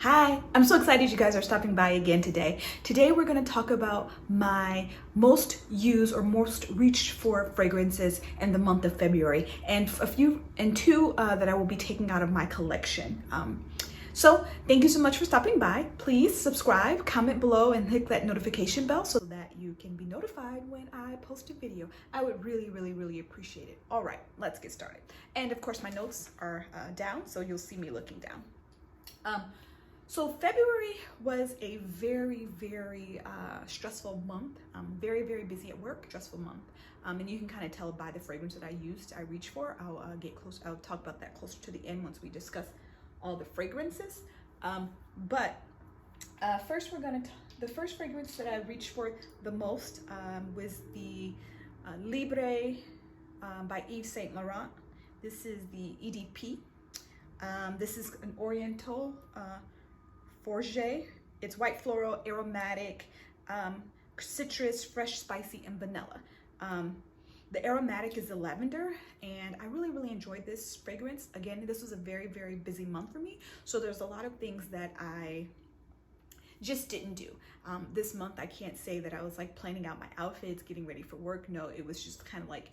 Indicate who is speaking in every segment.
Speaker 1: Hi, I'm so excited you guys are stopping by again today. Today we're going to talk about my most used or most reached for fragrances in the month of February, and two that I will be taking out of my collection. So thank you so much for stopping by. Please subscribe, comment below, and hit that notification bell so that you can be notified when I post a video. I would really appreciate it. All right, let's get started. And of course my notes are down, so you'll see me looking down. So February was a very stressful month. Very busy at work, stressful month. And you can kind of tell by the fragrance that I reach for. I'll get close. I'll talk about that closer to the end once we discuss all the fragrances. First the first fragrance that I reached for the most was the Libre by Yves Saint Laurent. This is the EDP. This is an Oriental Forget. It's white floral, aromatic, citrus, fresh, spicy, and vanilla. The aromatic is the lavender, and I really enjoyed this fragrance. Again, this was a very busy month for me, so there's a lot of things that I just didn't do. This month, I can't say that I was like planning out my outfits, getting ready for work. No, it was just kind of like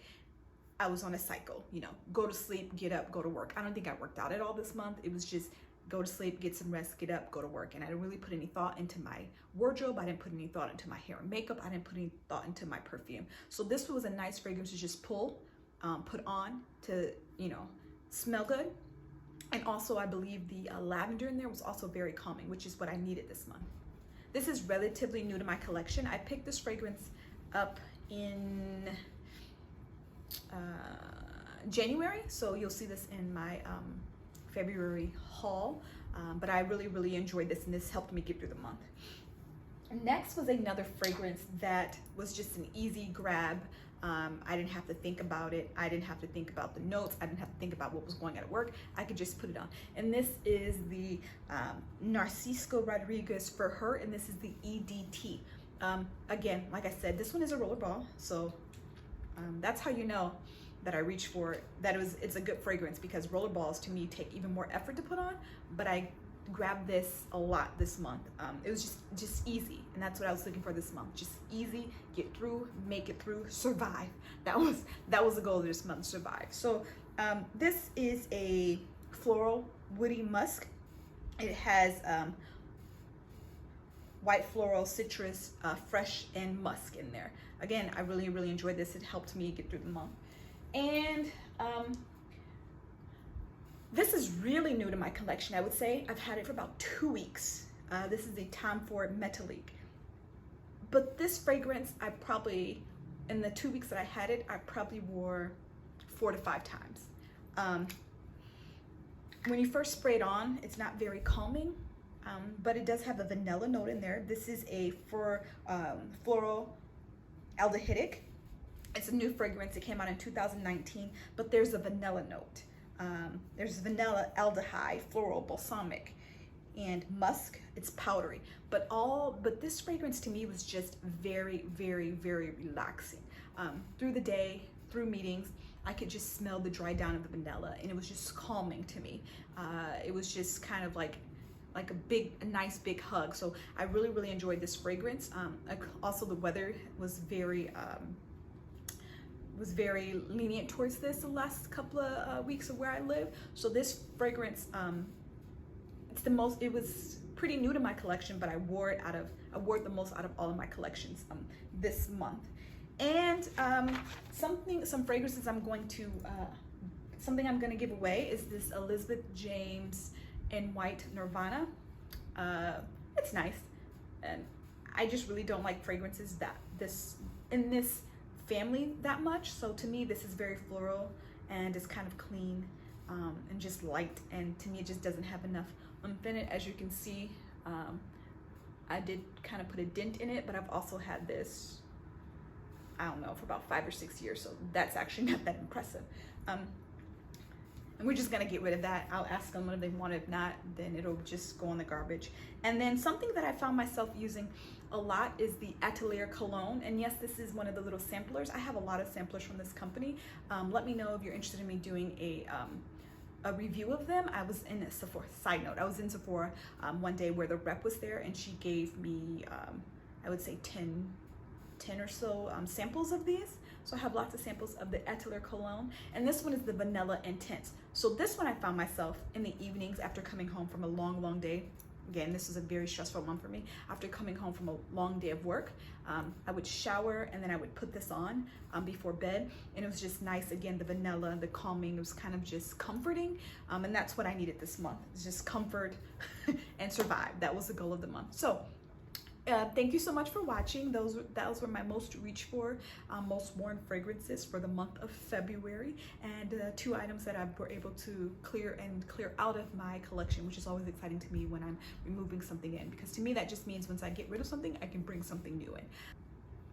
Speaker 1: I was on a cycle, you know, go to sleep, get up, go to work. I don't think I worked out at all this month. It was just go to sleep, get some rest, get up, go to work. And I didn't really put any thought into my wardrobe. I didn't put any thought into my hair and makeup. I didn't put any thought into my perfume. So this was a nice fragrance to just pull, put on to, you know, smell good. And also I believe the lavender in there was also very calming, which is what I needed this month. This is relatively new to my collection. I picked this fragrance up in January, so you'll see this in my February haul, but I really enjoyed this, and this helped me get through the month. Next was another fragrance that was just an easy grab. I didn't have to think about it. I didn't have to think about the notes. I didn't have to think about what was going on at work. I could just put it on. And this is the Narciso Rodriguez for her, and this is the EDT. Again, like I said, this one is a rollerball, so that's how you know that I reach for that it's a good fragrance, because rollerballs to me take even more effort to put on, but I grabbed this a lot this month. It was just easy, and that's what I was looking for this month. Just easy, get through, make it through, survive. That was the goal of this month, survive. So this is a floral woody musk. It has white floral, citrus, fresh, and musk in there. Again, I really enjoyed this. It helped me get through the month. And this is really new to my collection, I would say. I've had it for about 2 weeks. This is the Ford Metallique. But this fragrance, I probably, in the 2 weeks that I had it, I probably wore 4 to 5 times. When you first spray it on, it's not very calming, but it does have a vanilla note in there. This is a floral aldehydic. It's a new fragrance. It came out in 2019, but there's a vanilla note. There's vanilla, aldehyde, floral, balsamic, and musk. It's powdery, but this fragrance to me was just very relaxing. Through the day, through meetings, I could just smell the dry down of the vanilla, and it was just calming to me. It was just kind of like a nice big hug. So I really enjoyed this fragrance. Also the weather was very lenient towards this the last couple of weeks of where I live. So this fragrance, it was pretty new to my collection, but I wore it the most out of all of my collections this month. And some fragrances I'm going to give away is this Elizabeth James and White Nirvana. It's nice, and I just really don't like fragrances in this family that much. So to me, this is very floral, and it's kind of clean and just light, and to me it just doesn't have enough oomph in it. As you can see, I did kind of put a dent in it, but I've also had this, I don't know, for about 5 or 6 years, so that's actually not that impressive. And we're just gonna get rid of that. I'll ask them if they want it. If not, then it'll just go in the garbage. And then something that I found myself using a lot is the Atelier Cologne. And yes, this is one of the little samplers. I have a lot of samplers from this company. Let me know if you're interested in me doing a review of them. I was in Sephora, side note, I was in Sephora one day where the rep was there, and she gave me, I would say 10 or so samples of these. So I have lots of samples of the Atelier Cologne, and this one is the Vanilla Intense. So this one I found myself in the evenings after coming home from a long day. Again, this is a very stressful one for me. After coming home from a long day of work, I would shower and then I would put this on before bed, and it was just nice. Again, the vanilla, the calming, it was kind of just comforting, and that's what I needed this month. It's just comfort and survive. That was the goal of the month. So thank you so much for watching. Those were my most reached for, most worn fragrances for the month of February, and 2 items that I were able to clear out of my collection, which is always exciting to me when I'm removing something in, because to me that just means once I get rid of something, I can bring something new in.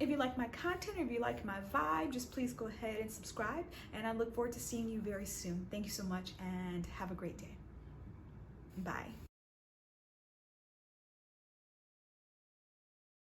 Speaker 1: If you like my content, or if you like my vibe, just please go ahead and subscribe, and I look forward to seeing you very soon. Thank you so much, and have a great day. Bye.